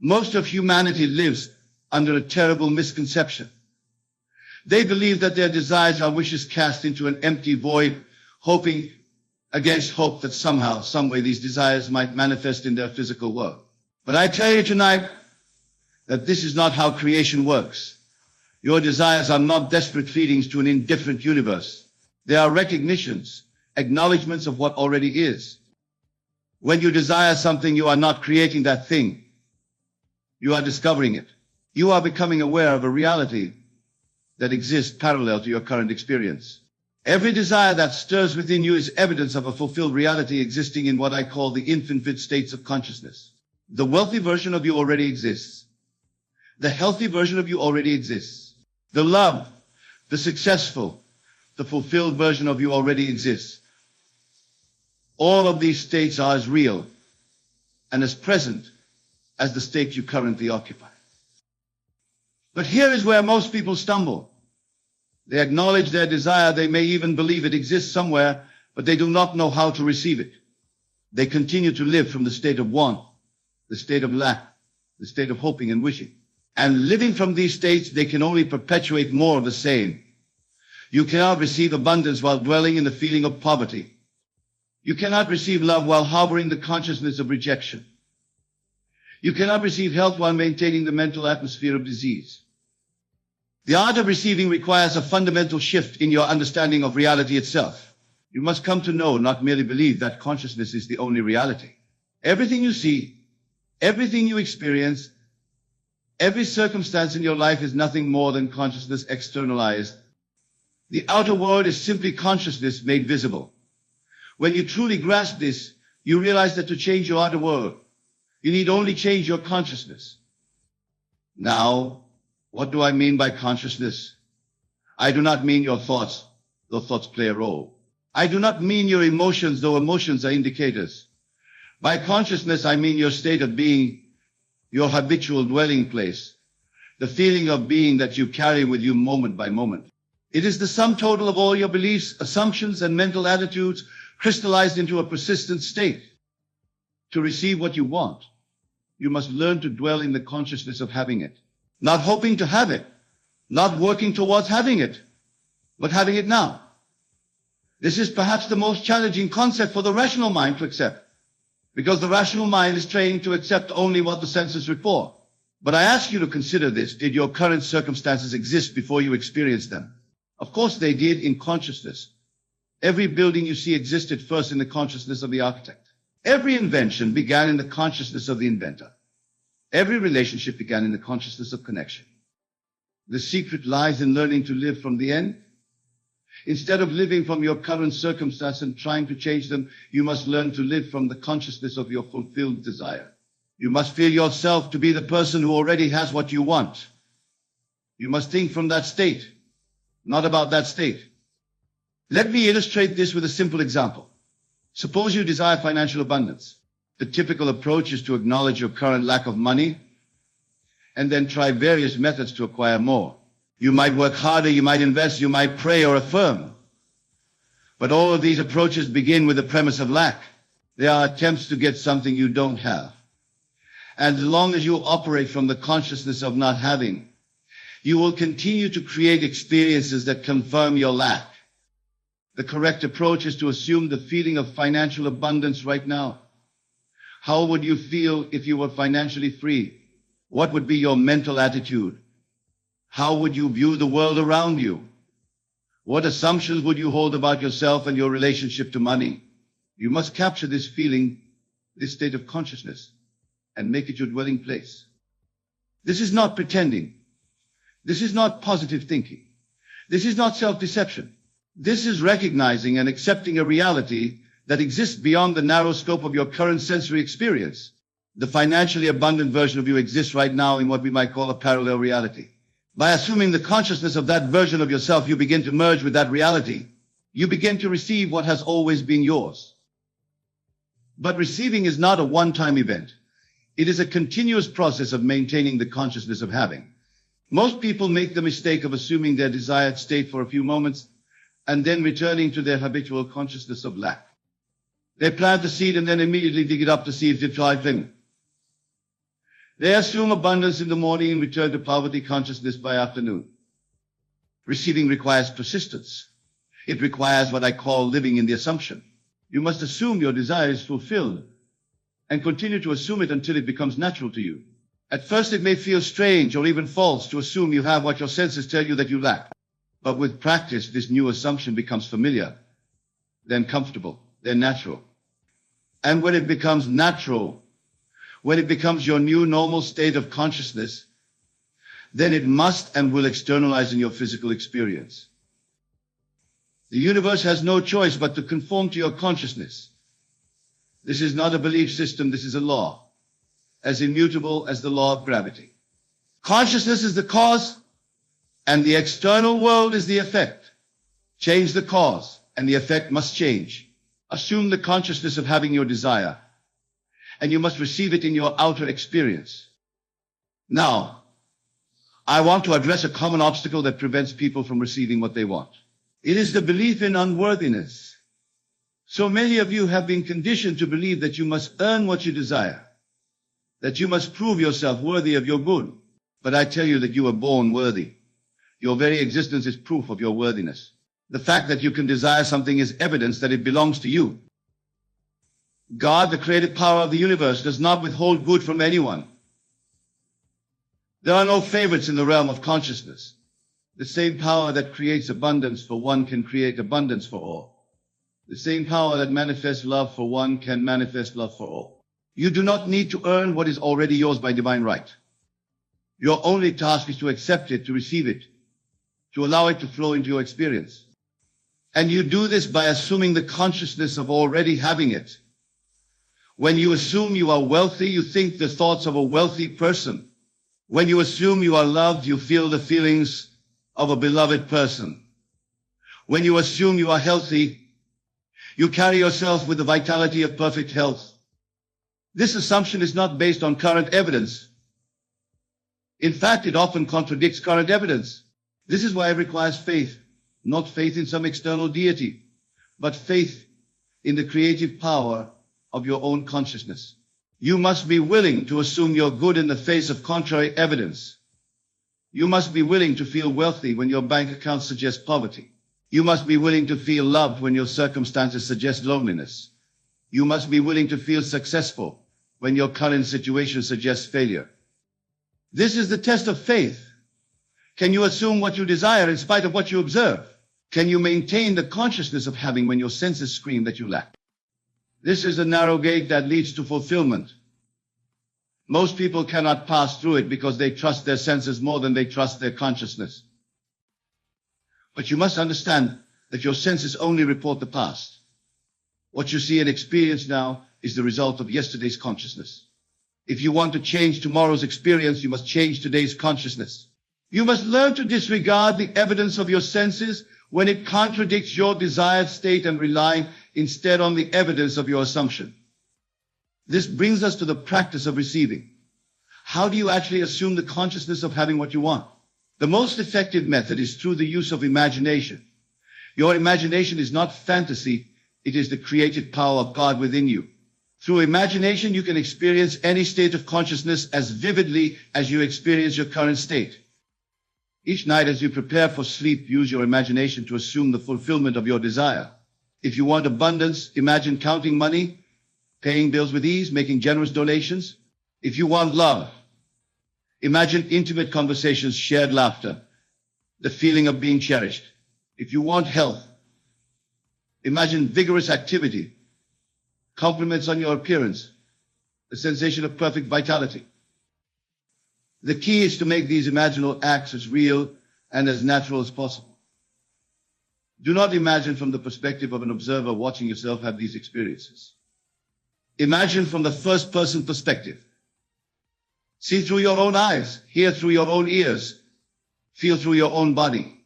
Most of humanity lives under a terrible misconception. They believe that their desires are wishes cast into an empty void, hoping against hope that somehow, some way these desires might manifest in their physical world. But I tell you tonight that this is not how creation works. Your desires are not desperate feelings to an indifferent universe. They are recognitions, acknowledgments of what already is. When you desire something, you are not creating that thing. You are discovering it. You are becoming aware of a reality that exists parallel to your current experience. Every desire that stirs within you is evidence of a fulfilled reality existing in what I call the infinite states of consciousness. The wealthy version of you already exists. The healthy version of you already exists. The loved, the successful, the fulfilled version of you already exists. All of these states are as real and as present as the state you currently occupy. But here is where most people stumble. They acknowledge their desire, they may even believe it exists somewhere, but they do not know how to receive it. They continue to live from the state of want, the state of lack, the state of hoping and wishing. And living from these states, they can only perpetuate more of the same. You cannot receive abundance while dwelling in the feeling of poverty. You cannot receive love while harboring the consciousness of rejection. You cannot receive health while maintaining the mental atmosphere of disease. The art of receiving requires a fundamental shift in your understanding of reality itself. You must come to know, not merely believe, that consciousness is the only reality. Everything you see, everything you experience, every circumstance in your life is nothing more than consciousness externalized. The outer world is simply consciousness made visible. When you truly grasp this, you realize that to change your outer world, you need only change your consciousness. Now, what do I mean by consciousness? I do not mean your thoughts, though thoughts play a role. I do not mean your emotions, though emotions are indicators. By consciousness, I mean your state of being, your habitual dwelling place, the feeling of being that you carry with you moment by moment. It is the sum total of all your beliefs, assumptions, and mental attitudes crystallized into a persistent state. To receive what you want, you must learn to dwell in the consciousness of having it. Not hoping to have it, not working towards having it, but having it now. This is perhaps the most challenging concept for the rational mind to accept, because the rational mind is trained to accept only what the senses report. But I ask you to consider this. Did your current circumstances exist before you experienced them? Of course they did in consciousness. Every building you see existed first in the consciousness of the architect. Every invention began in the consciousness of the inventor. Every relationship began in the consciousness of connection. The secret lies in learning to live from the end. Instead of living from your current circumstance and trying to change them, you must learn to live from the consciousness of your fulfilled desire. You must feel yourself to be the person who already has what you want. You must think from that state, not about that state. Let me illustrate this with a simple example. Suppose you desire financial abundance. The typical approach is to acknowledge your current lack of money and then try various methods to acquire more. You might work harder, you might invest, you might pray or affirm. But all of these approaches begin with the premise of lack. They are attempts to get something you don't have. And as long as you operate from the consciousness of not having, you will continue to create experiences that confirm your lack. The correct approach is to assume the feeling of financial abundance right now. How would you feel if you were financially free? What would be your mental attitude? How would you view the world around you? What assumptions would you hold about yourself and your relationship to money? You must capture this feeling, this state of consciousness, and make it your dwelling place. This is not pretending. This is not positive thinking. This is not self-deception. This is recognizing and accepting a reality that exists beyond the narrow scope of your current sensory experience. The financially abundant version of you exists right now in what we might call a parallel reality. By assuming the consciousness of that version of yourself, you begin to merge with that reality. You begin to receive what has always been yours. But receiving is not a one-time event. It is a continuous process of maintaining the consciousness of having. Most people make the mistake of assuming their desired state for a few moments and then returning to their habitual consciousness of lack. They plant the seed and then immediately dig it up to see if it's thriving. They assume abundance in the morning and return to poverty consciousness by afternoon. Receiving requires persistence. It requires what I call living in the assumption. You must assume your desire is fulfilled and continue to assume it until it becomes natural to you. At first it may feel strange or even false to assume you have what your senses tell you that you lack. But with practice, this new assumption becomes familiar, then comfortable, then natural. And when it becomes natural, when it becomes your new normal state of consciousness, then it must and will externalize in your physical experience. The universe has no choice but to conform to your consciousness. This is not a belief system, this is a law, as immutable as the law of gravity. Consciousness is the cause, and the external world is the effect. Change the cause, and the effect must change. Assume the consciousness of having your desire, and you must receive it in your outer experience. Now, I want to address a common obstacle that prevents people from receiving what they want. It is the belief in unworthiness. So many of you have been conditioned to believe that you must earn what you desire, that you must prove yourself worthy of your good. But I tell you that you were born worthy. Your very existence is proof of your worthiness. The fact that you can desire something is evidence that it belongs to you. God, the creative power of the universe, does not withhold good from anyone. There are no favorites in the realm of consciousness. The same power that creates abundance for one can create abundance for all. The same power that manifests love for one can manifest love for all. You do not need to earn what is already yours by divine right. Your only task is to accept it, to receive it, to allow it to flow into your experience. And you do this by assuming the consciousness of already having it. When you assume you are wealthy, you think the thoughts of a wealthy person. When you assume you are loved, you feel the feelings of a beloved person. When you assume you are healthy, you carry yourself with the vitality of perfect health. This assumption is not based on current evidence. In fact, it often contradicts current evidence. This is why it requires faith, not faith in some external deity, but faith in the creative power of your own consciousness. You must be willing to assume your good in the face of contrary evidence. You must be willing to feel wealthy when your bank account suggests poverty. You must be willing to feel loved when your circumstances suggest loneliness. You must be willing to feel successful when your current situation suggests failure. This is the test of faith. Can you assume what you desire in spite of what you observe? Can you maintain the consciousness of having when your senses scream that you lack? This is the narrow gate that leads to fulfillment. Most people cannot pass through it because they trust their senses more than they trust their consciousness. But you must understand that your senses only report the past. What you see and experience now is the result of yesterday's consciousness. If you want to change tomorrow's experience, you must change today's consciousness. You must learn to disregard the evidence of your senses when it contradicts your desired state and rely instead on the evidence of your assumption. This brings us to the practice of receiving. How do you actually assume the consciousness of having what you want? The most effective method is through the use of imagination. Your imagination is not fantasy, it is the creative power of God within you. Through imagination, you can experience any state of consciousness as vividly as you experience your current state. Each night as you prepare for sleep, use your imagination to assume the fulfillment of your desire. If you want abundance, imagine counting money, paying bills with ease, making generous donations. If you want love, imagine intimate conversations, shared laughter, the feeling of being cherished. If you want health, imagine vigorous activity, compliments on your appearance, the sensation of perfect vitality. The key is to make these imaginal acts as real and as natural as possible. Do not imagine from the perspective of an observer watching yourself have these experiences. Imagine from the first-person perspective. See through your own eyes, hear through your own ears, feel through your own body.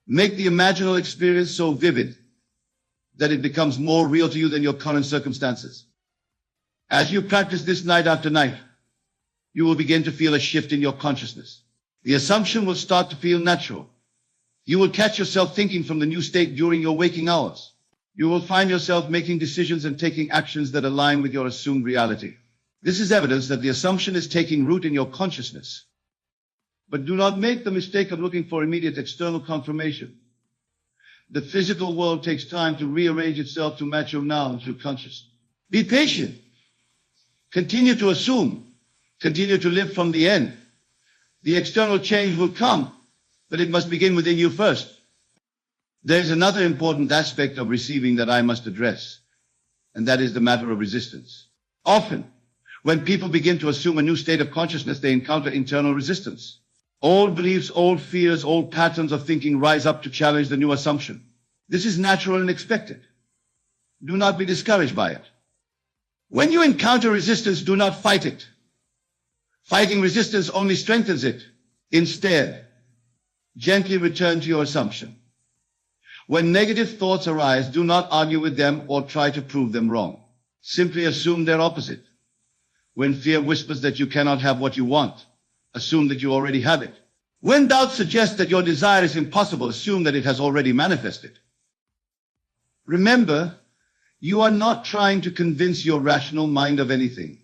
Make the imaginal experience so vivid that it becomes more real to you than your current circumstances. As you practice this night after night, you will begin to feel a shift in your consciousness. The assumption will start to feel natural. You will catch yourself thinking from the new state during your waking hours. You will find yourself making decisions and taking actions that align with your assumed reality. This is evidence that the assumption is taking root in your consciousness. But do not make the mistake of looking for immediate external confirmation. The physical world takes time to rearrange itself to match your now through consciousness. Be patient. Continue to assume. Continue to live from the end. The external change will come, but it must begin within you first. There is another important aspect of receiving that I must address, and that is the matter of resistance. Often, when people begin to assume a new state of consciousness, they encounter internal resistance. Old beliefs, old fears, old patterns of thinking rise up to challenge the new assumption. This is natural and expected. Do not be discouraged by it. When you encounter resistance, do not fight it. Fighting resistance only strengthens it. Instead, gently return to your assumption. When negative thoughts arise, do not argue with them or try to prove them wrong. Simply assume their opposite. When fear whispers that you cannot have what you want, assume that you already have it. When doubt suggests that your desire is impossible, assume that it has already manifested. Remember, you are not trying to convince your rational mind of anything.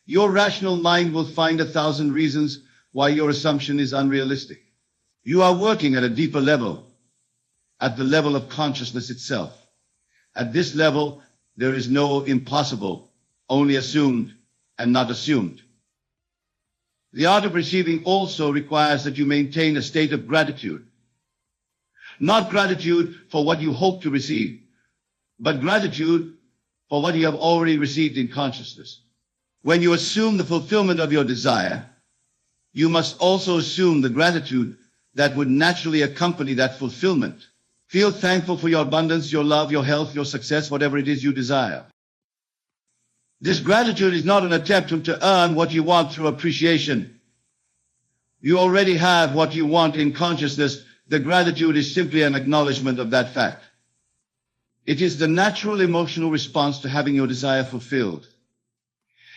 Your rational mind will find 1,000 reasons why your assumption is unrealistic. You are working at a deeper level, at the level of consciousness itself. At this level, there is no impossible, only assumed and not assumed. The art of receiving also requires that you maintain a state of gratitude. Not gratitude for what you hope to receive, but gratitude for what you have already received in consciousness. When you assume the fulfillment of your desire, you must also assume the gratitude that would naturally accompany that fulfillment. Feel thankful for your abundance, your love, your health, your success, whatever it is you desire. This gratitude is not an attempt to earn what you want through appreciation. You already have what you want in consciousness. The gratitude is simply an acknowledgement of that fact. It is the natural emotional response to having your desire fulfilled.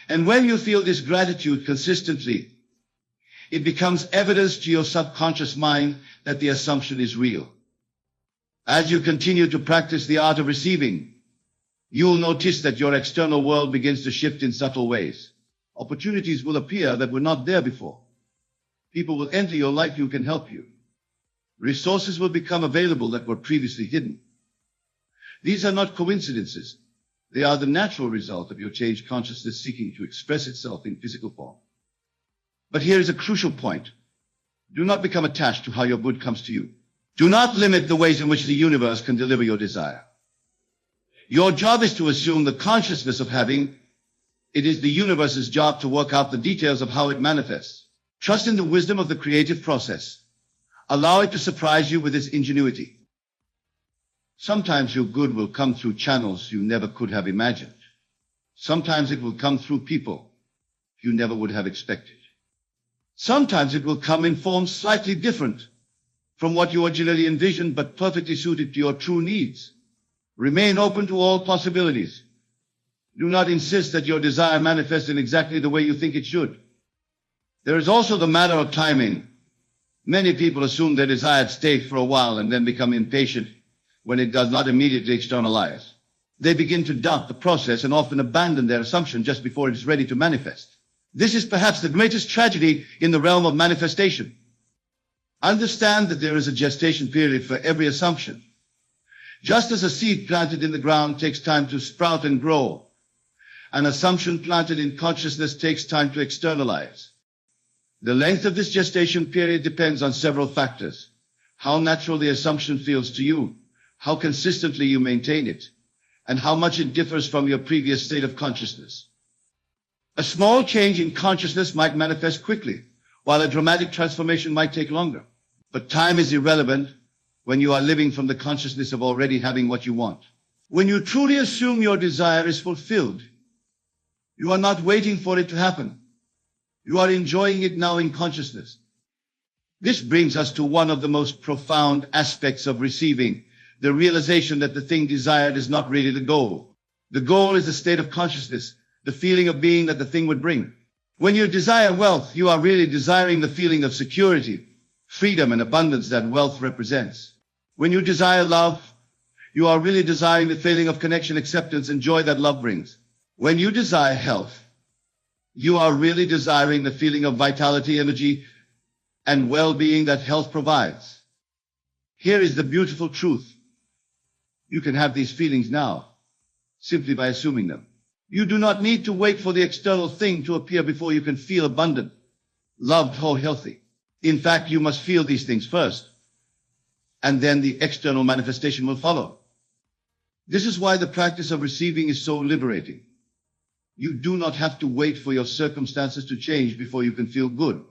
And when you feel this gratitude consistently, it becomes evidence to your subconscious mind that the assumption is real. As you continue to practice the art of receiving, you will notice that your external world begins to shift in subtle ways. Opportunities will appear that were not there before. People will enter your life who can help you. Resources will become available that were previously hidden. These are not coincidences. They are the natural result of your changed consciousness seeking to express itself in physical form. But here is a crucial point. Do not become attached to how your good comes to you. Do not limit the ways in which the universe can deliver your desire. Your job is to assume the consciousness of having. It is the universe's job to work out the details of how it manifests. Trust in the wisdom of the creative process. Allow it to surprise you with its ingenuity. Sometimes your good will come through channels you never could have imagined. Sometimes it will come through people you never would have expected. Sometimes it will come in forms slightly different from what you originally envisioned, but perfectly suited to your true needs. Remain open to all possibilities. Do not insist that your desire manifest in exactly the way you think it should. There is also the matter of timing. Many people assume their desired state for a while and then become impatient when it does not immediately externalize. They begin to doubt the process and often abandon their assumption just before it is ready to manifest. This is perhaps the greatest tragedy in the realm of manifestation. Understand that there is a gestation period for every assumption. Just as a seed planted in the ground takes time to sprout and grow, an assumption planted in consciousness takes time to externalize. The length of this gestation period depends on several factors: how natural the assumption feels to you, how consistently you maintain it, and how much it differs from your previous state of consciousness. A small change in consciousness might manifest quickly, while a dramatic transformation might take longer. But time is irrelevant when you are living from the consciousness of already having what you want. When you truly assume your desire is fulfilled, you are not waiting for it to happen. You are enjoying it now in consciousness. This brings us to one of the most profound aspects of receiving, the realization that the thing desired is not really the goal. The goal is the state of consciousness, the feeling of being that the thing would bring. When you desire wealth, you are really desiring the feeling of security, freedom, and abundance that wealth represents. When you desire love, you are really desiring the feeling of connection, acceptance, and joy that love brings. When you desire health, you are really desiring the feeling of vitality, energy, and well-being that health provides. Here is the beautiful truth. You can have these feelings now, simply by assuming them. You do not need to wait for the external thing to appear before you can feel abundant, loved, or healthy. In fact, you must feel these things first, and then the external manifestation will follow. This is why the practice of receiving is so liberating. You do not have to wait for your circumstances to change before you can feel good.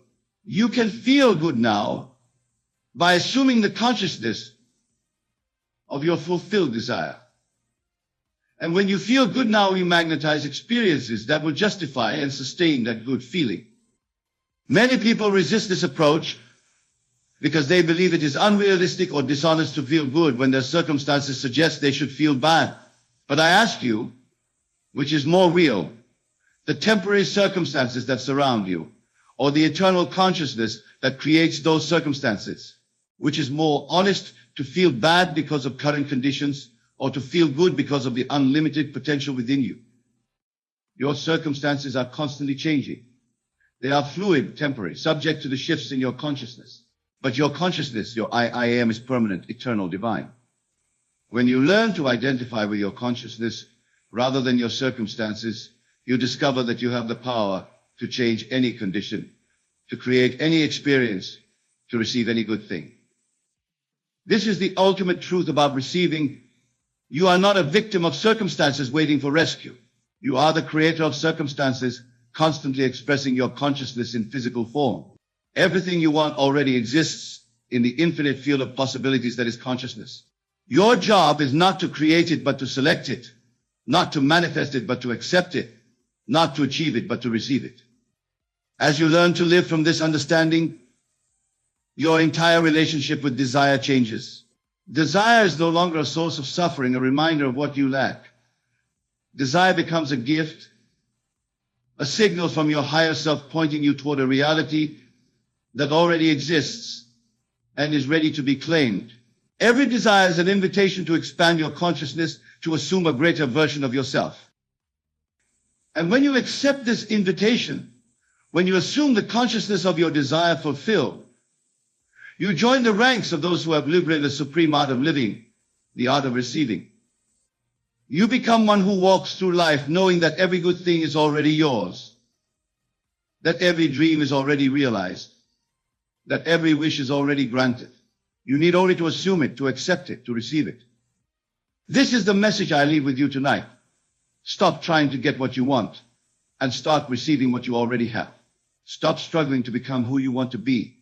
You can feel good now by assuming the consciousness of your fulfilled desire. And when you feel good now, you magnetize experiences that will justify and sustain that good feeling. Many people resist this approach because they believe it is unrealistic or dishonest to feel good when their circumstances suggest they should feel bad. But I ask you, which is more real, the temporary circumstances that surround you, or the eternal consciousness that creates those circumstances? Which is more honest, to feel bad because of current conditions, or to feel good because of the unlimited potential within you? Your circumstances are constantly changing. They are fluid, temporary, subject to the shifts in your consciousness. But your consciousness, your I am, is permanent, eternal, divine. When you learn to identify with your consciousness rather than your circumstances, you discover that you have the power to change any condition, to create any experience, to receive any good thing. This is the ultimate truth about receiving. You are not a victim of circumstances waiting for rescue. You are the creator of circumstances, constantly expressing your consciousness in physical form. Everything you want already exists in the infinite field of possibilities that is consciousness. Your job is not to create it, but to select it, not to manifest it, but to accept it, not to achieve it, but to receive it. As you learn to live from this understanding, your entire relationship with desire changes. Desire is no longer a source of suffering, a reminder of what you lack. Desire becomes a gift, a signal from your higher self pointing you toward a reality that already exists and is ready to be claimed. Every desire is an invitation to expand your consciousness, to assume a greater version of yourself. And when you accept this invitation, when you assume the consciousness of your desire fulfilled, you join the ranks of those who have liberated the supreme art of living, the art of receiving. You become one who walks through life knowing that every good thing is already yours, that every dream is already realized, that every wish is already granted. You need only to assume it, to accept it, to receive it. This is the message I leave with you tonight. Stop trying to get what you want and start receiving what you already have. Stop struggling to become who you want to be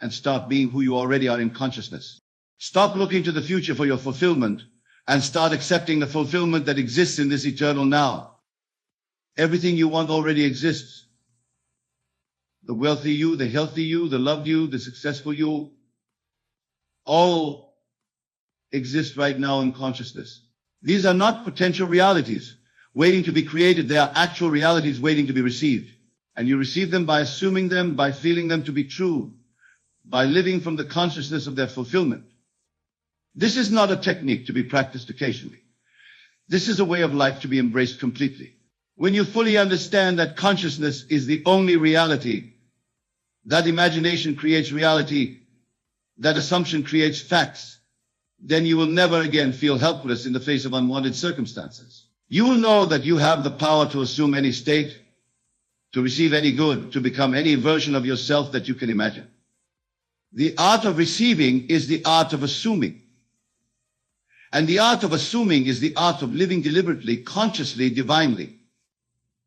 and start being who you already are in consciousness. Stop looking to the future for your fulfillment and start accepting the fulfillment that exists in this eternal now. Everything you want already exists. The wealthy you, the healthy you, the loved you, the successful you, all exist right now in consciousness. These are not potential realities waiting to be created. They are actual realities waiting to be received. And you receive them by assuming them, by feeling them to be true, by living from the consciousness of their fulfillment. This is not a technique to be practiced occasionally. This is a way of life to be embraced completely. When you fully understand that consciousness is the only reality, that imagination creates reality, that assumption creates facts, then you will never again feel helpless in the face of unwanted circumstances. You will know that you have the power to assume any state, to receive any good, to become any version of yourself that you can imagine. The art of receiving is the art of assuming. And the art of assuming is the art of living deliberately, consciously, divinely.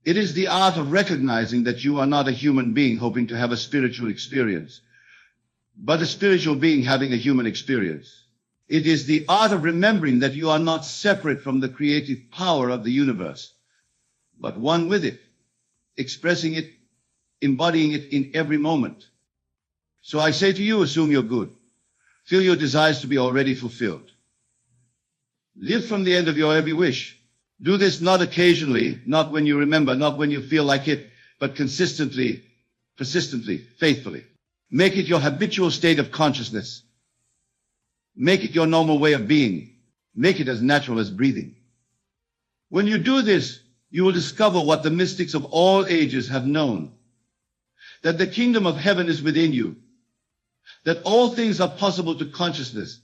It is the art of recognizing that you are not a human being hoping to have a spiritual experience, but a spiritual being having a human experience. It is the art of remembering that you are not separate from the creative power of the universe, but one with it, expressing it, embodying it in every moment. So I say to you, assume you're good. Feel your desires to be already fulfilled. Live from the end of your every wish. Do this not occasionally, not when you remember, not when you feel like it, but consistently, persistently, faithfully. Make it your habitual state of consciousness. Make it your normal way of being. Make it as natural as breathing. When you do this, you will discover what the mystics of all ages have known, that the kingdom of heaven is within you, that all things are possible to consciousness,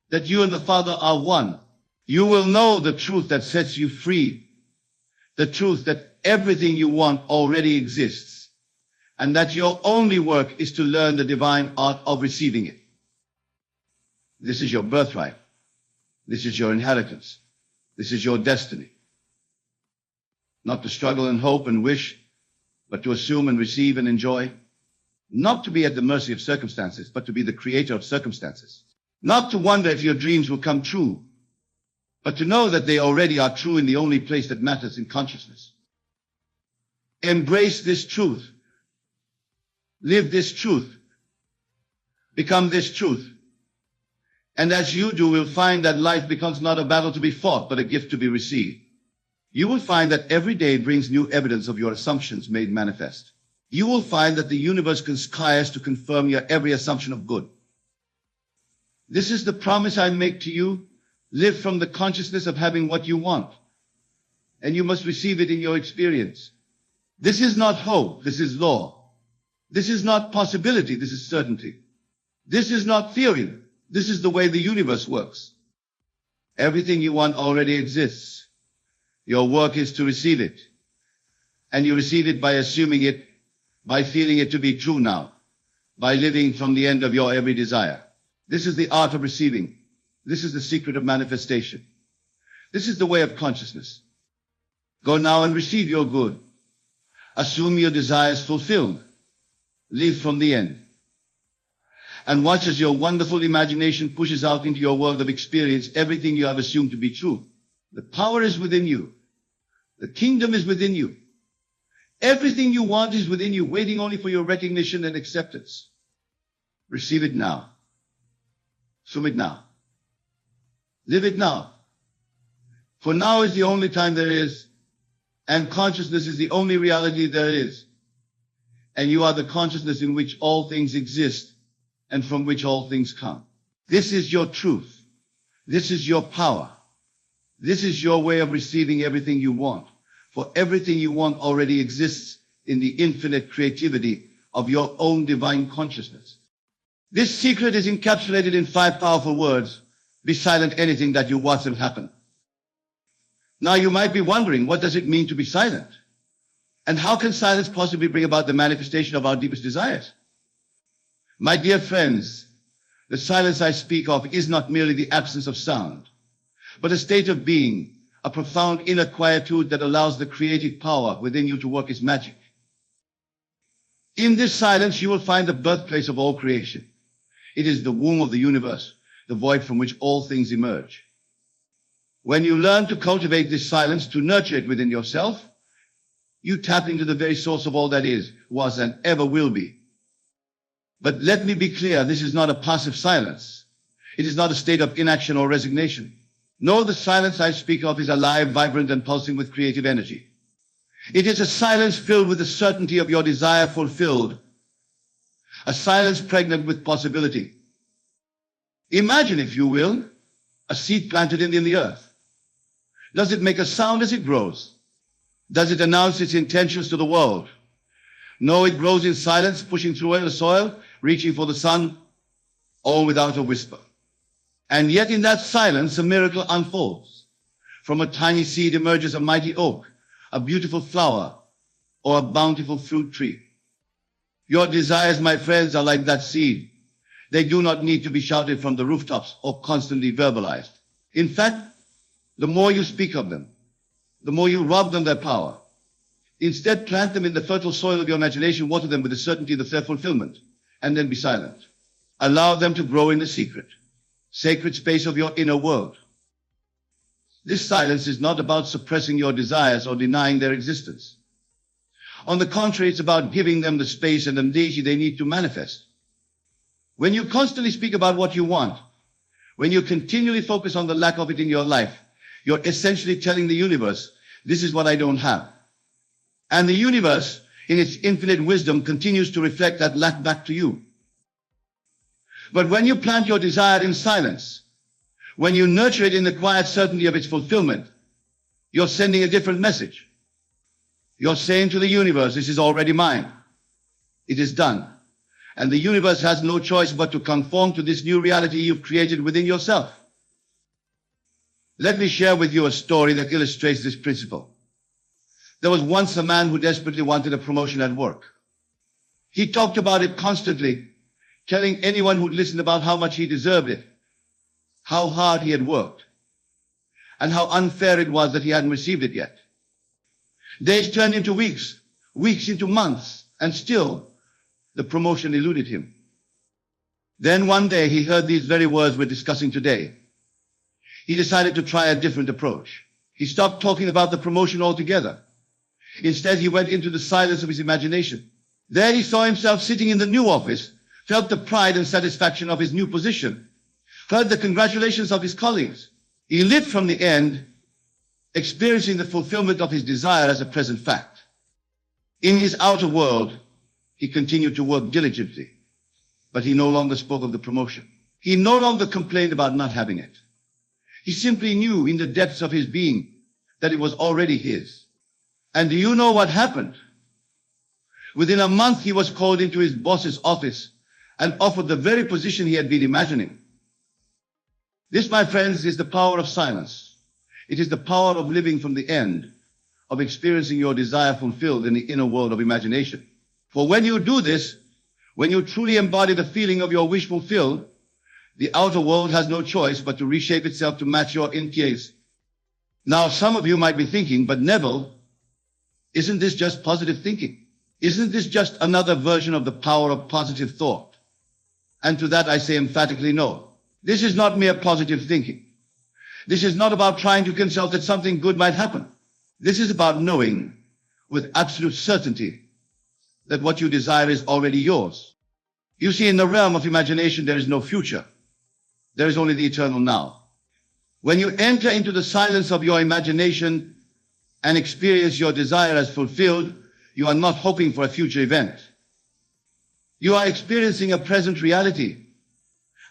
that you and the Father are one. You will know the truth that sets you free, the truth that everything you want already exists, and that your only work is to learn the divine art of receiving it. This is your birthright. This is your inheritance. This is your destiny. Not to struggle and hope and wish, but to assume and receive and enjoy. Not to be at the mercy of circumstances, but to be the creator of circumstances. Not to wonder if your dreams will come true, but to know that they already are true in the only place that matters, in consciousness. Embrace this truth. Live this truth. Become this truth. And as you do, we'll find that life becomes not a battle to be fought, but a gift to be received. You will find that every day brings new evidence of your assumptions made manifest. You will find that the universe conspires to confirm your every assumption of good. This is the promise I make to you. Live from the consciousness of having what you want, and you must receive it in your experience. This is not hope, this is law. This is not possibility, this is certainty. This is not theory, this is the way the universe works. Everything you want already exists. Your work is to receive it. And you receive it by assuming it, by feeling it to be true now, by living from the end of your every desire. This is the art of receiving. This is the secret of manifestation. This is the way of consciousness. Go now and receive your good. Assume your desires fulfilled. Live from the end. And watch as your wonderful imagination pushes out into your world of experience everything you have assumed to be true. The power is within you. The kingdom is within you. Everything you want is within you, waiting only for your recognition and acceptance. Receive it now. Assume it now. Live it now. For now is the only time there is, and consciousness is the only reality there is. And you are the consciousness in which all things exist and from which all things come. This is your truth. This is your power. This is your way of receiving everything you want. For everything you want already exists in the infinite creativity of your own divine consciousness. This secret is encapsulated in 5 powerful words. Be silent, anything that you want will happen. Now you might be wondering, what does it mean to be silent? And how can silence possibly bring about the manifestation of our deepest desires? My dear friends, the silence I speak of is not merely the absence of sound, but a state of being, a profound inner quietude that allows the creative power within you to work its magic. In this silence, you will find the birthplace of all creation. It is the womb of the universe, the void from which all things emerge. When you learn to cultivate this silence, to nurture it within yourself, you tap into the very source of all that is, was, and ever will be. But let me be clear, this is not a passive silence. It is not a state of inaction or resignation. No, the silence I speak of is alive, vibrant, and pulsing with creative energy. It is a silence filled with the certainty of your desire fulfilled. A silence pregnant with possibility. Imagine, if you will, a seed planted in the earth. Does it make a sound as it grows? Does it announce its intentions to the world? No, it grows in silence, pushing through the soil, reaching for the sun, all without a whisper. And yet in that silence, a miracle unfolds. From a tiny seed emerges a mighty oak, a beautiful flower, or a bountiful fruit tree. Your desires, my friends, are like that seed. They do not need to be shouted from the rooftops or constantly verbalized. In fact, the more you speak of them, the more you rob them their power. Instead, plant them in the fertile soil of your imagination, water them with the certainty of their fulfillment, and then be silent. Allow them to grow in the secret, sacred space of your inner world. This silence is not about suppressing your desires or denying their existence. On the contrary, it's about giving them the space and energy they need to manifest. When you constantly speak about what you want, when you continually focus on the lack of it in your life, you're essentially telling the universe, this is what I don't have. And the universe, in its infinite wisdom, continues to reflect that lack back to you. But when you plant your desire in silence, when you nurture it in the quiet certainty of its fulfillment, you're sending a different message. You're saying to the universe, this is already mine. It is done. And the universe has no choice but to conform to this new reality you've created within yourself. Let me share with you a story that illustrates this principle. There was once a man who desperately wanted a promotion at work. He talked about it constantly, telling anyone who'd listened about how much he deserved it, how hard he had worked, and how unfair it was that he hadn't received it yet. Days turned into weeks, weeks into months, and still the promotion eluded him. Then one day he heard these very words we're discussing today. He decided to try a different approach. He stopped talking about the promotion altogether. Instead, he went into the silence of his imagination. There he saw himself sitting in the new office, felt the pride and satisfaction of his new position, heard the congratulations of his colleagues. He lived from the end, experiencing the fulfillment of his desire as a present fact. In his outer world, he continued to work diligently, but he no longer spoke of the promotion. He no longer complained about not having it. He simply knew in the depths of his being that it was already his. And do you know what happened? Within a month, he was called into his boss's office and offered the very position he had been imagining. This, my friends, is the power of silence. It is the power of living from the end, of experiencing your desire fulfilled in the inner world of imagination. For when you do this, when you truly embody the feeling of your wish fulfilled, the outer world has no choice but to reshape itself to match your intent. Now, some of you might be thinking, but Neville, isn't this just positive thinking? Isn't this just another version of the power of positive thought? And to that I say emphatically no. This is not mere positive thinking. This is not about trying to consult that something good might happen. This is about knowing with absolute certainty that what you desire is already yours. You see, in the realm of imagination, there is no future. There is only the eternal now. When you enter into the silence of your imagination and experience your desire as fulfilled, you are not hoping for a future event. You are experiencing a present reality.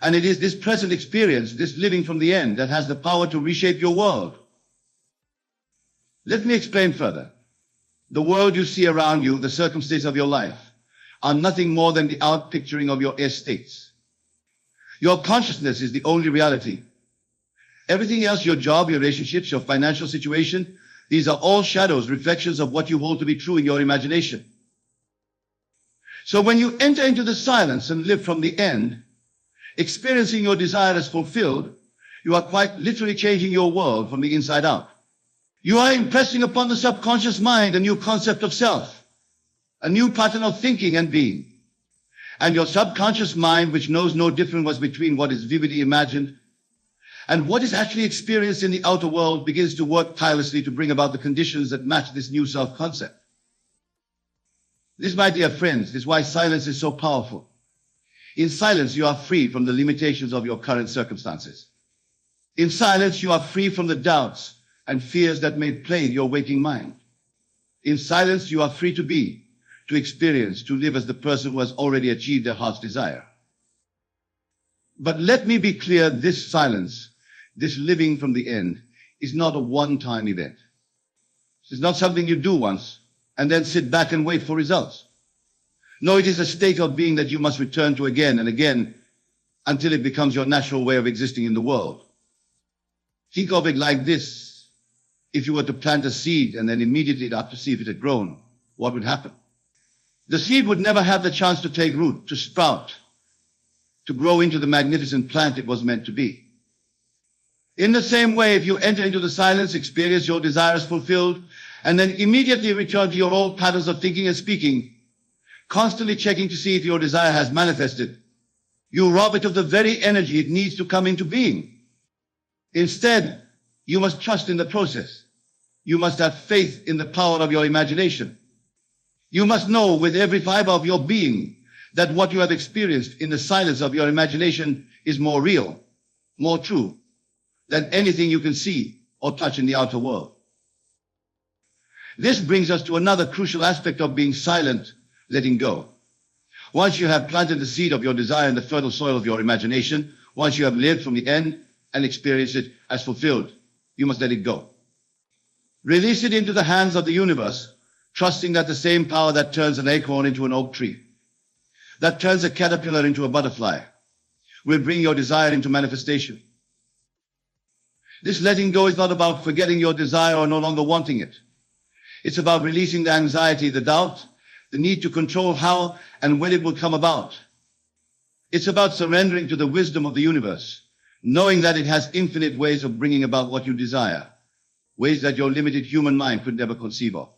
And it is this present experience, this living from the end, that has the power to reshape your world. Let me explain further. The world you see around you, the circumstances of your life, are nothing more than the outpicturing of your estates. Your consciousness is the only reality. Everything else, your job, your relationships, your financial situation, these are all shadows, reflections of what you hold to be true in your imagination. So when you enter into the silence and live from the end, experiencing your desire as fulfilled, you are quite literally changing your world from the inside out. You are impressing upon the subconscious mind a new concept of self, a new pattern of thinking and being. And your subconscious mind, which knows no difference between what is vividly imagined and what is actually experienced in the outer world, begins to work tirelessly to bring about the conditions that match this new self-concept. This, my dear friends, is why silence is so powerful. In silence, you are free from the limitations of your current circumstances. In silence, you are free from the doubts and fears that may plague your waking mind. In silence, you are free to be, to experience, to live as the person who has already achieved their heart's desire. But let me be clear, this silence, this living from the end, is not a one-time event. It's not something you do once and then sit back and wait for results. No, it is a state of being that you must return to again and again until it becomes your natural way of existing in the world. Think of it like this. If you were to plant a seed and then immediately after see if it had grown, what would happen? The seed would never have the chance to take root, to sprout, to grow into the magnificent plant it was meant to be. In the same way, if you enter into the silence, experience your desires fulfilled, and then immediately return to your old patterns of thinking and speaking, constantly checking to see if your desire has manifested, you rob it of the very energy it needs to come into being. Instead, you must trust in the process. You must have faith in the power of your imagination. You must know with every fiber of your being that what you have experienced in the silence of your imagination is more real, more true than anything you can see or touch in the outer world. This brings us to another crucial aspect of being silent, letting go. Once you have planted the seed of your desire in the fertile soil of your imagination, once you have lived from the end and experienced it as fulfilled, you must let it go. Release it into the hands of the universe trusting that the same power that turns an acorn into an oak tree, that turns a caterpillar into a butterfly, will bring your desire into manifestation. This letting go is not about forgetting your desire or no longer wanting it. It's about releasing the anxiety, the doubt, the need to control how and when it will come about. It's about surrendering to the wisdom of the universe, knowing that it has infinite ways of bringing about what you desire, ways that your limited human mind could never conceive of.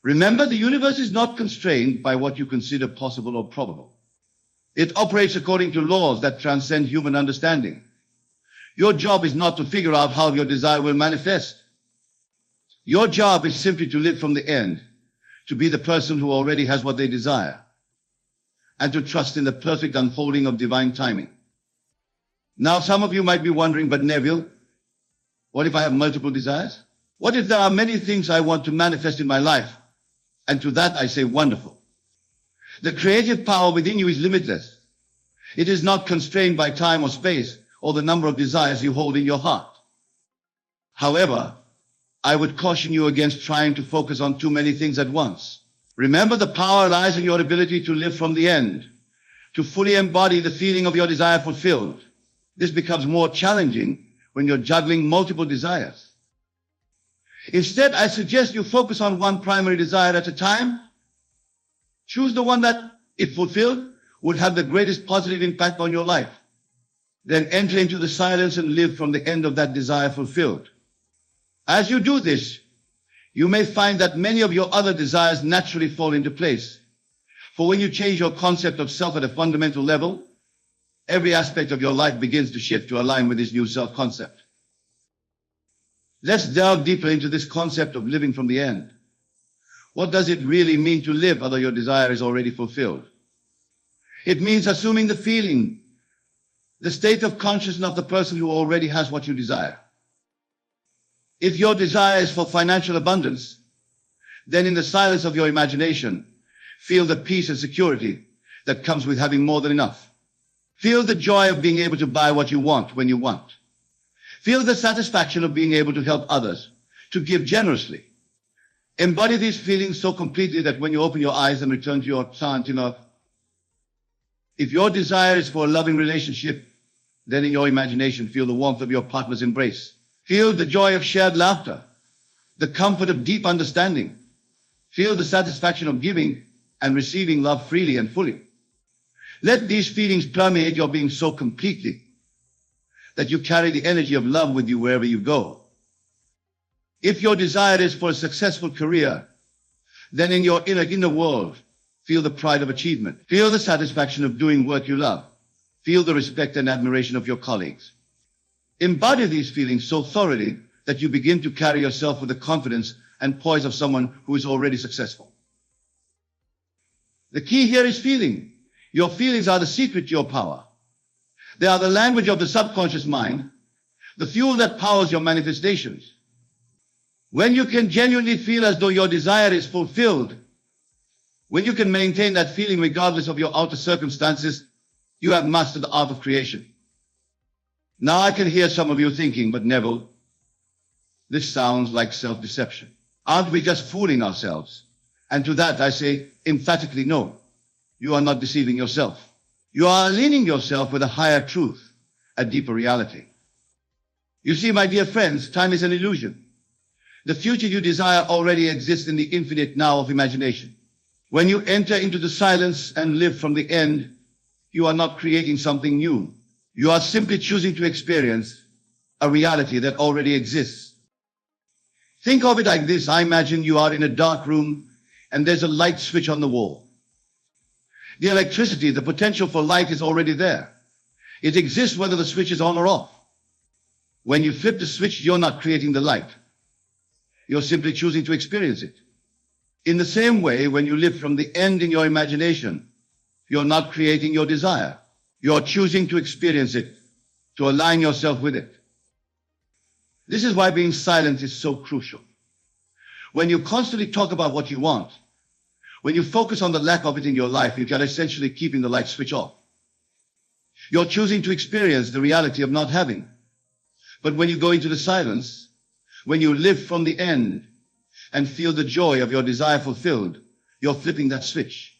Remember, the universe is not constrained by what you consider possible or probable. It operates according to laws that transcend human understanding. Your job is not to figure out how your desire will manifest. Your job is simply to live from the end, to be the person who already has what they desire, and to trust in the perfect unfolding of divine timing. Now, some of you might be wondering, but Neville, what if I have multiple desires? What if there are many things I want to manifest in my life? And to that I say, wonderful. The creative power within you is limitless. It is not constrained by time or space or the number of desires you hold in your heart. However, I would caution you against trying to focus on too many things at once. Remember, the power lies in your ability to live from the end, to fully embody the feeling of your desire fulfilled. This becomes more challenging when you're juggling multiple desires. Instead, I suggest you focus on one primary desire at a time. Choose the one that, if fulfilled, would have the greatest positive impact on your life. Then enter into the silence and live from the end of that desire fulfilled. As you do this, you may find that many of your other desires naturally fall into place. For when you change your concept of self at a fundamental level, every aspect of your life begins to shift to align with this new self-concept. Let's delve deeper into this concept of living from the end. What does it really mean to live although your desire is already fulfilled? It means assuming the feeling, the state of consciousness of the person who already has what you desire. If your desire is for financial abundance, then in the silence of your imagination, feel the peace and security that comes with having more than enough. Feel the joy of being able to buy what you want when you want. Feel the satisfaction of being able to help others, to give generously. Embody these feelings so completely that when you open your eyes and return to your trance, if your desire is for a loving relationship, then in your imagination, feel the warmth of your partner's embrace. Feel the joy of shared laughter, the comfort of deep understanding. Feel the satisfaction of giving and receiving love freely and fully. Let these feelings permeate your being so completely that you carry the energy of love with you wherever you go. If your desire is for a successful career, then in your inner world, feel the pride of achievement. Feel the satisfaction of doing work you love. Feel the respect and admiration of your colleagues. Embody these feelings so thoroughly that you begin to carry yourself with the confidence and poise of someone who is already successful. The key here is feeling. Your feelings are the secret to your power. They are the language of the subconscious mind, the fuel that powers your manifestations. When you can genuinely feel as though your desire is fulfilled, when you can maintain that feeling regardless of your outer circumstances, you have mastered the art of creation. Now I can hear some of you thinking, but Neville, this sounds like self-deception. Aren't we just fooling ourselves? And to that I say emphatically no. You are not deceiving yourself. You are aligning yourself with a higher truth, a deeper reality. You see, my dear friends, time is an illusion. The future you desire already exists in the infinite now of imagination. When you enter into the silence and live from the end, you are not creating something new. You are simply choosing to experience a reality that already exists. Think of it like this. I imagine you are in a dark room and there's a light switch on the wall. The electricity, the potential for light is already there. It exists whether the switch is on or off. When you flip the switch, you're not creating the light. You're simply choosing to experience it. In the same way, when you live from the end in your imagination, you're not creating your desire. You're choosing to experience it, to align yourself with it. This is why being silent is so crucial. When you constantly talk about what you want, when you focus on the lack of it in your life, you're essentially keeping the light switch off. You're choosing to experience the reality of not having. But when you go into the silence, when you live from the end, and feel the joy of your desire fulfilled, you're flipping that switch.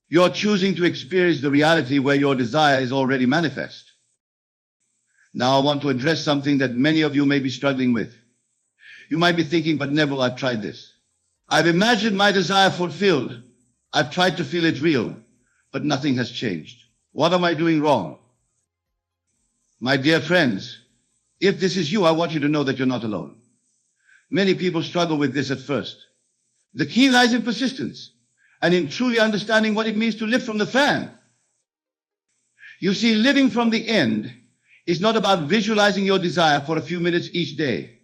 You're choosing to experience the reality where your desire is already manifest. Now I want to address something that many of you may be struggling with. You might be thinking, but Neville, I've tried this. I've imagined my desire fulfilled. I've tried to feel it real, but nothing has changed. What am I doing wrong? My dear friends, if this is you, I want you to know that you're not alone. Many people struggle with this at first. The key lies in persistence and in truly understanding what it means to live from the fan. You see, living from the end is not about visualizing your desire for a few minutes each day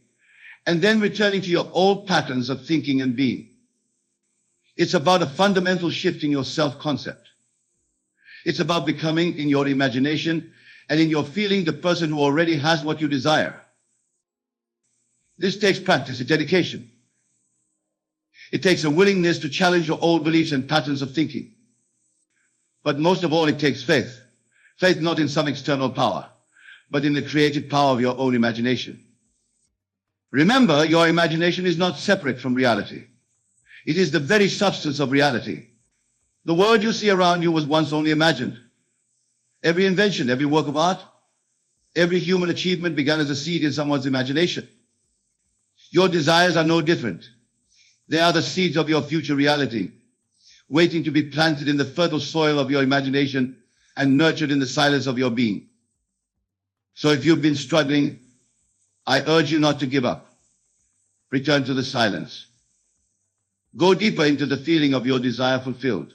and then returning to your old patterns of thinking and being. It's about a fundamental shift in your self-concept. It's about becoming, in your imagination and in your feeling, the person who already has what you desire. This takes practice and dedication. It takes a willingness to challenge your old beliefs and patterns of thinking. But most of all, it takes faith. Faith not in some external power, but in the creative power of your own imagination. Remember, your imagination is not separate from reality. It is the very substance of reality. The world you see around you was once only imagined. Every invention, every work of art, every human achievement began as a seed in someone's imagination. Your desires are no different. They are the seeds of your future reality, waiting to be planted in the fertile soil of your imagination and nurtured in the silence of your being. So if you've been struggling, I urge you not to give up. Return to the silence. Go deeper into the feeling of your desire fulfilled.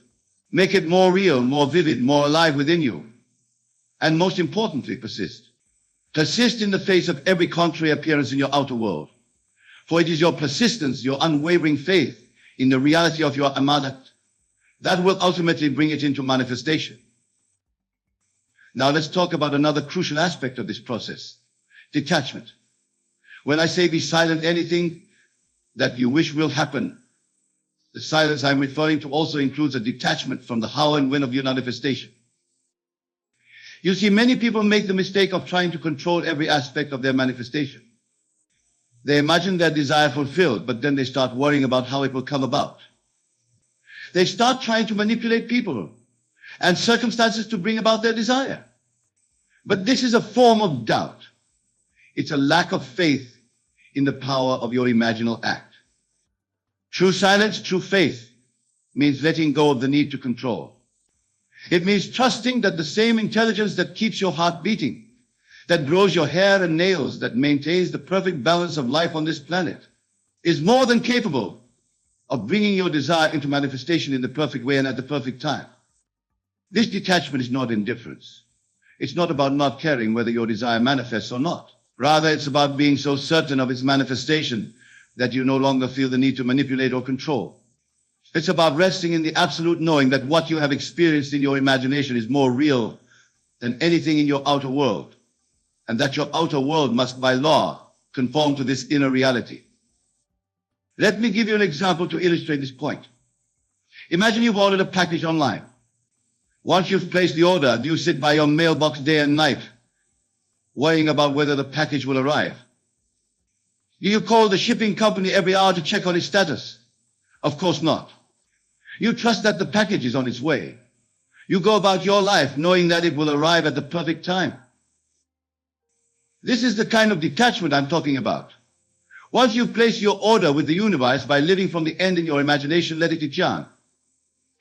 Make it more real, more vivid, more alive within you. And most importantly, persist. Persist in the face of every contrary appearance in your outer world. For it is your persistence, your unwavering faith in the reality of your amadat, that will ultimately bring it into manifestation. Now let's talk about another crucial aspect of this process, detachment. When I say be silent, anything that you wish will happen, the silence I'm referring to also includes a detachment from the how and when of your manifestation. You see, many people make the mistake of trying to control every aspect of their manifestation. They imagine their desire fulfilled, but then they start worrying about how it will come about. They start trying to manipulate people and circumstances to bring about their desire. But this is a form of doubt. It's a lack of faith in the power of your imaginal act. True silence, true faith means letting go of the need to control. It means trusting that the same intelligence that keeps your heart beating, that grows your hair and nails, that maintains the perfect balance of life on this planet, is more than capable of bringing your desire into manifestation in the perfect way and at the perfect time. This detachment is not indifference. It's not about not caring whether your desire manifests or not. Rather, it's about being so certain of its manifestation that you no longer feel the need to manipulate or control. It's about resting in the absolute knowing that what you have experienced in your imagination is more real than anything in your outer world, and that your outer world must, by law, conform to this inner reality. Let me give you an example to illustrate this point. Imagine you've ordered a package online. Once you've placed the order, do you sit by your mailbox day and night, worrying about whether the package will arrive? Do you call the shipping company every hour to check on its status? Of course not. You trust that the package is on its way. You go about your life knowing that it will arrive at the perfect time. This is the kind of detachment I'm talking about. Once you've placed your order with the universe by living from the end in your imagination, let it return.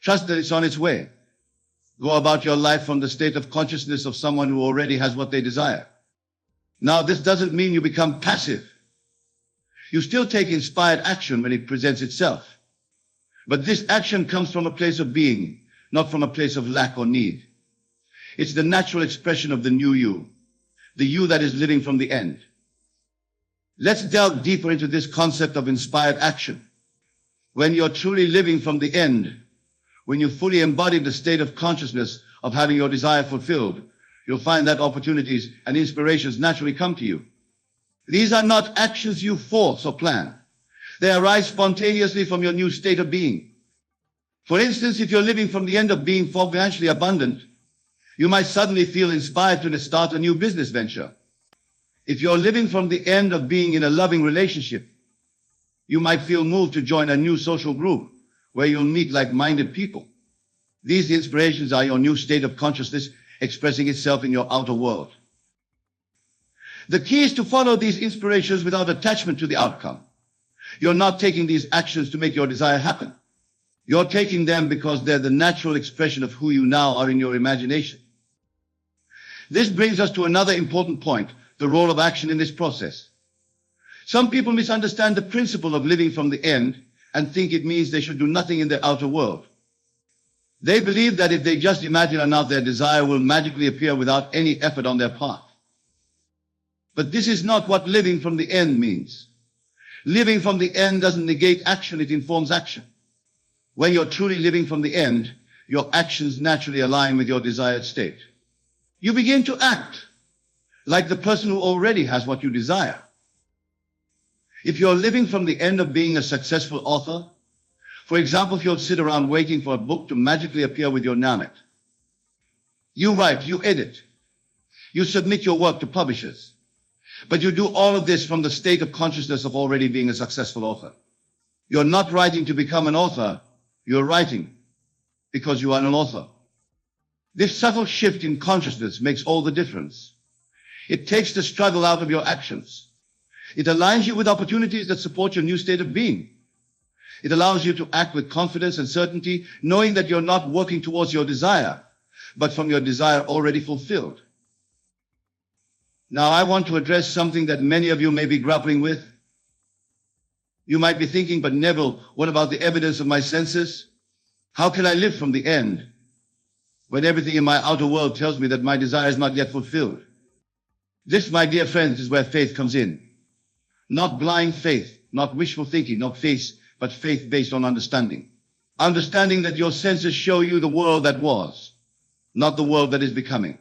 Trust that it's on its way. Go about your life from the state of consciousness of someone who already has what they desire. Now, this doesn't mean you become passive. You still take inspired action when it presents itself. But this action comes from a place of being, not from a place of lack or need. It's the natural expression of the new you, the you that is living from the end. Let's delve deeper into this concept of inspired action. When you're truly living from the end, when you fully embody the state of consciousness of having your desire fulfilled, you'll find that opportunities and inspirations naturally come to you. These are not actions you force or plan. They arise spontaneously from your new state of being. For instance, if you're living from the end of being financially abundant, you might suddenly feel inspired to start a new business venture. If you're living from the end of being in a loving relationship, You might feel moved to join a new social group where you'll meet like-minded people. These inspirations are your new state of consciousness expressing itself in your outer world. The key is to follow these inspirations without attachment to the outcome. You're not taking these actions to make your desire happen. You're taking them because they're the natural expression of who you now are in your imagination. This brings us to another important point, the role of action in this process. Some people misunderstand the principle of living from the end and think it means they should do nothing in their outer world. They believe that if they just imagine enough, their desire will magically appear without any effort on their part. But this is not what living from the end means. Living from the end doesn't negate action, it informs action. When you're truly living from the end, your actions naturally align with your desired state. You begin to act like the person who already has what you desire. If you're living from the end of being a successful author, for example, if you'll sit around waiting for a book to magically appear with your name on it, you write, you edit, you submit your work to publishers, but you do all of this from the state of consciousness of already being a successful author. You're not writing to become an author, you're writing because you are an author. This subtle shift in consciousness makes all the difference. It takes the struggle out of your actions. It aligns you with opportunities that support your new state of being. It allows you to act with confidence and certainty, knowing that you're not working towards your desire, but from your desire already fulfilled. Now, I want to address something that many of you may be grappling with. You might be thinking, but Neville, what about the evidence of my senses? How can I live from the end when everything in my outer world tells me that my desire is not yet fulfilled? This, my dear friends, is where faith comes in. Not blind faith, not wishful thinking, not faith, but faith based on understanding. Understanding that your senses show you the world that was, not the world that is becoming.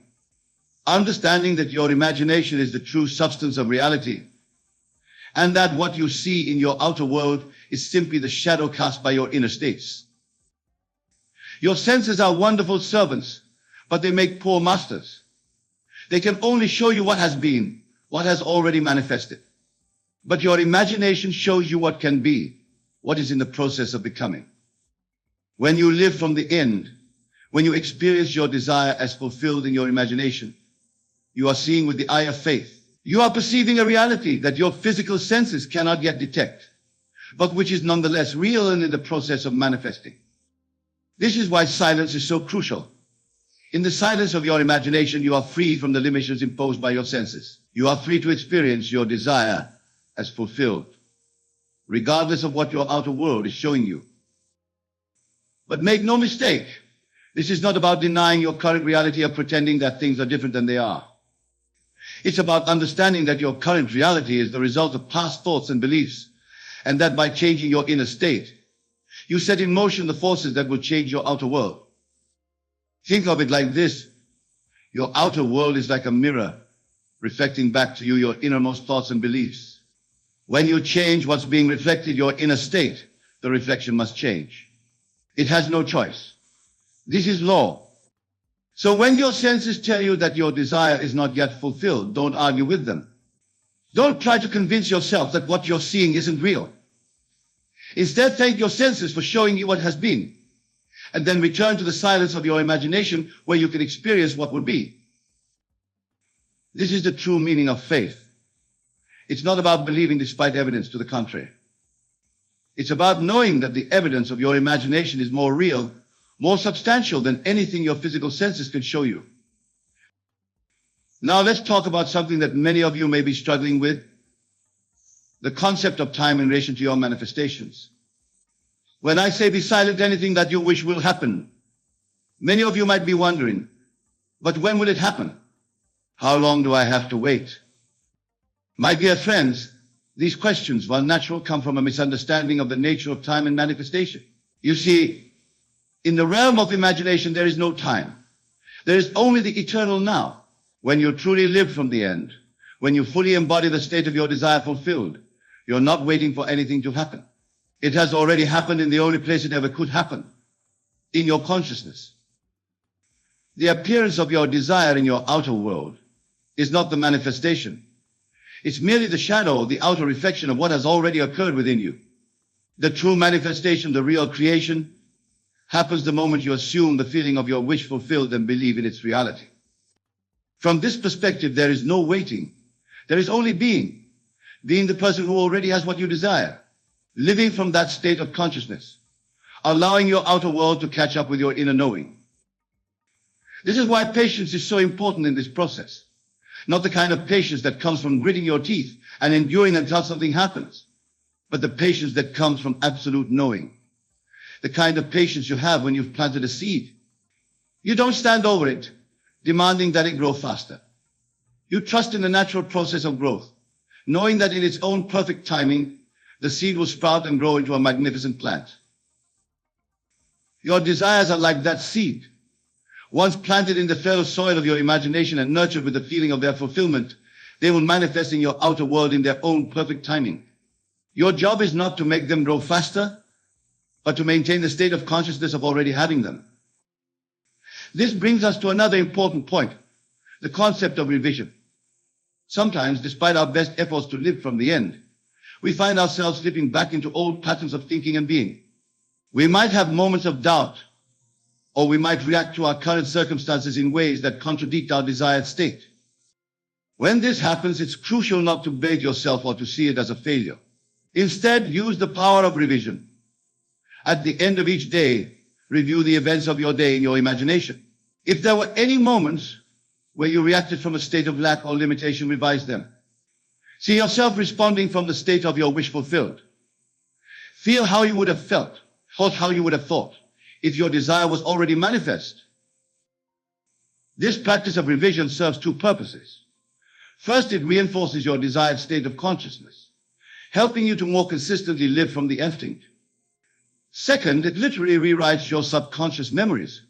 Understanding that your imagination is the true substance of reality, and that what you see in your outer world is simply the shadow cast by your inner states. Your senses are wonderful servants, but they make poor masters. They can only show you what has been, what has already manifested. But your imagination shows you what can be, what is in the process of becoming. When you live from the end, when you experience your desire as fulfilled in your imagination, you are seeing with the eye of faith. You are perceiving a reality that your physical senses cannot yet detect, but which is nonetheless real and in the process of manifesting. This is why silence is so crucial. In the silence of your imagination, you are free from the limitations imposed by your senses. You are free to experience your desire as fulfilled, regardless of what your outer world is showing you. But make no mistake, this is not about denying your current reality or pretending that things are different than they are. It's about understanding that your current reality is the result of past thoughts and beliefs, and that by changing your inner state, you set in motion the forces that will change your outer world. Think of it like this. Your outer world is like a mirror, reflecting back to you your innermost thoughts and beliefs. When you change what's being reflected, your inner state, the reflection must change. It has no choice. This is law. So when your senses tell you that your desire is not yet fulfilled, don't argue with them. Don't try to convince yourself that what you're seeing isn't real. Instead, thank your senses for showing you what has been, and then return to the silence of your imagination where you can experience what will be. This is the true meaning of faith. It's not about believing despite evidence to the contrary. It's about knowing that the evidence of your imagination is more real, more substantial than anything your physical senses can show you. Now let's talk about something that many of you may be struggling with, the concept of time in relation to your manifestations. When I say be silent, anything that you wish will happen, many of you might be wondering, but when will it happen? How long do I have to wait? My dear friends, these questions, while natural, come from a misunderstanding of the nature of time and manifestation. You see, in the realm of imagination, there is no time. There is only the eternal now. When you truly live from the end, when you fully embody the state of your desire fulfilled, you're not waiting for anything to happen. It has already happened in the only place it ever could happen, in your consciousness. The appearance of your desire in your outer world is not the manifestation. It's merely the shadow, the outer reflection of what has already occurred within you. The true manifestation, the real creation, happens the moment you assume the feeling of your wish fulfilled and believe in its reality. From this perspective, there is no waiting. There is only being. Being the person who already has what you desire. Living from that state of consciousness. Allowing your outer world to catch up with your inner knowing. This is why patience is so important in this process. Not the kind of patience that comes from gritting your teeth and enduring until something happens, but the patience that comes from absolute knowing. The kind of patience you have when you've planted a seed. You don't stand over it, demanding that it grow faster. You trust in the natural process of growth, knowing that in its own perfect timing, the seed will sprout and grow into a magnificent plant. Your desires are like that seed. Once planted in the fertile soil of your imagination and nurtured with the feeling of their fulfillment, they will manifest in your outer world in their own perfect timing. Your job is not to make them grow faster, but to maintain the state of consciousness of already having them. This brings us to another important point, the concept of revision. Sometimes, despite our best efforts to live from the end, we find ourselves slipping back into old patterns of thinking and being. We might have moments of doubt, or we might react to our current circumstances in ways that contradict our desired state. When this happens, it's crucial not to berate yourself or to see it as a failure. Instead, use the power of revision. At the end of each day, review the events of your day in your imagination. If there were any moments where you reacted from a state of lack or limitation, revise them. See yourself responding from the state of your wish fulfilled. Feel how you would have felt, thought how you would have thought, if your desire was already manifest. This practice of revision serves two purposes. First, it reinforces your desired state of consciousness, helping you to more consistently live from the instinct. Second, it literally rewrites your subconscious memories.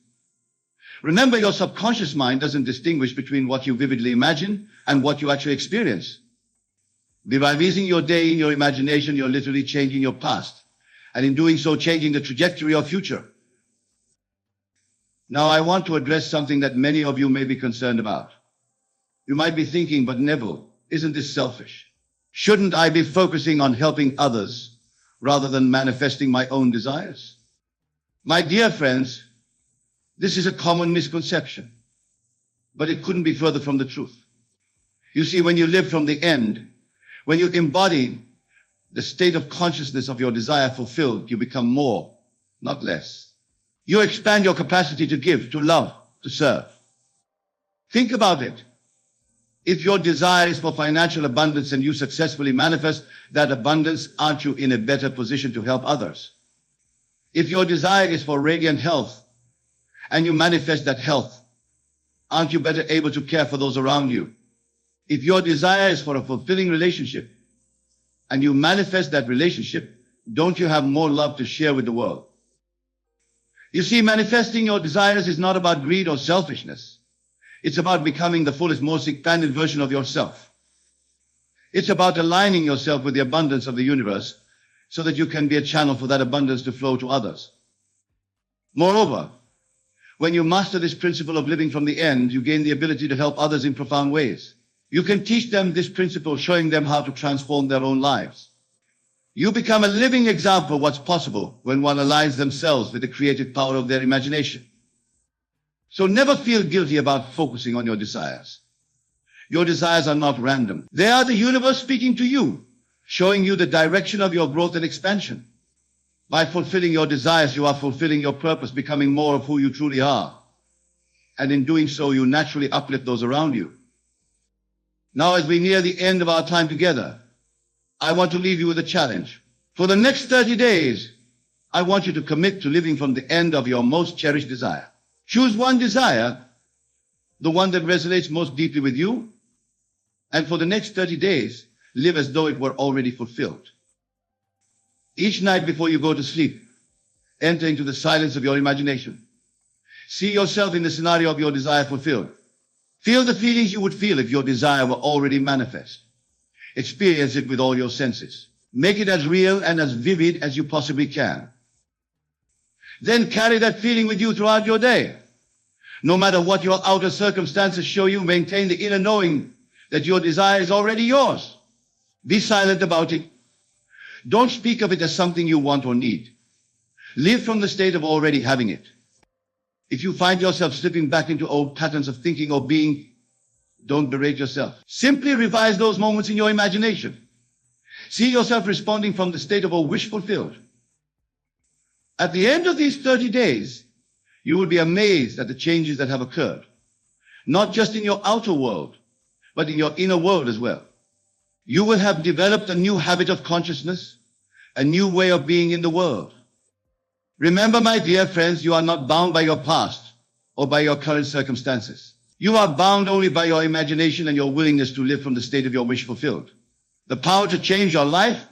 Remember, your subconscious mind doesn't distinguish between what you vividly imagine and what you actually experience. By revising your day in your imagination, you're literally changing your past, and in doing so, changing the trajectory of future. Now, I want to address something that many of you may be concerned about. You might be thinking, but Neville, isn't this selfish? Shouldn't I be focusing on helping others rather than manifesting my own desires? My dear friends, this is a common misconception, but it couldn't be further from the truth. You see, when you live from the end, when you embody the state of consciousness of your desire fulfilled, you become more, not less. You expand your capacity to give, to love, to serve. Think about it. If your desire is for financial abundance and you successfully manifest that abundance, aren't you in a better position to help others? If your desire is for radiant health and you manifest that health, aren't you better able to care for those around you? If your desire is for a fulfilling relationship and you manifest that relationship, don't you have more love to share with the world? You see, manifesting your desires is not about greed or selfishness. It's about becoming the fullest, most expanded version of yourself. It's about aligning yourself with the abundance of the universe so that you can be a channel for that abundance to flow to others. Moreover, when you master this principle of living from the end, you gain the ability to help others in profound ways. You can teach them this principle, showing them how to transform their own lives. You become a living example of what's possible when one aligns themselves with the creative power of their imagination. So never feel guilty about focusing on your desires. Your desires are not random. They are the universe speaking to you, showing you the direction of your growth and expansion. By fulfilling your desires, you are fulfilling your purpose, becoming more of who you truly are. And in doing so, you naturally uplift those around you. Now, as we near the end of our time together, I want to leave you with a challenge. For the next 30 days, I want you to commit to living from the end of your most cherished desire. Choose one desire, the one that resonates most deeply with you, and for the next 30 days, live as though it were already fulfilled. Each night before you go to sleep, enter into the silence of your imagination. See yourself in the scenario of your desire fulfilled. Feel the feelings you would feel if your desire were already manifest. Experience it with all your senses. Make it as real and as vivid as you possibly can. Then carry that feeling with you throughout your day. No matter what your outer circumstances show you, maintain the inner knowing that your desire is already yours. Be silent about it. Don't speak of it as something you want or need. Live from the state of already having it. If you find yourself slipping back into old patterns of thinking or being, don't berate yourself. Simply revise those moments in your imagination. See yourself responding from the state of a wish fulfilled. At the end of these 30 days, you will be amazed at the changes that have occurred, not just in your outer world, but in your inner world as well. You will have developed a new habit of consciousness, a new way of being in the world. Remember, my dear friends, you are not bound by your past or by your current circumstances. You are bound only by your imagination and your willingness to live from the state of your wish fulfilled. The power to change your life,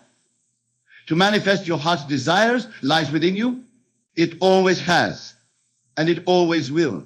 to manifest your heart's desires, lies within you. It always has, and it always will.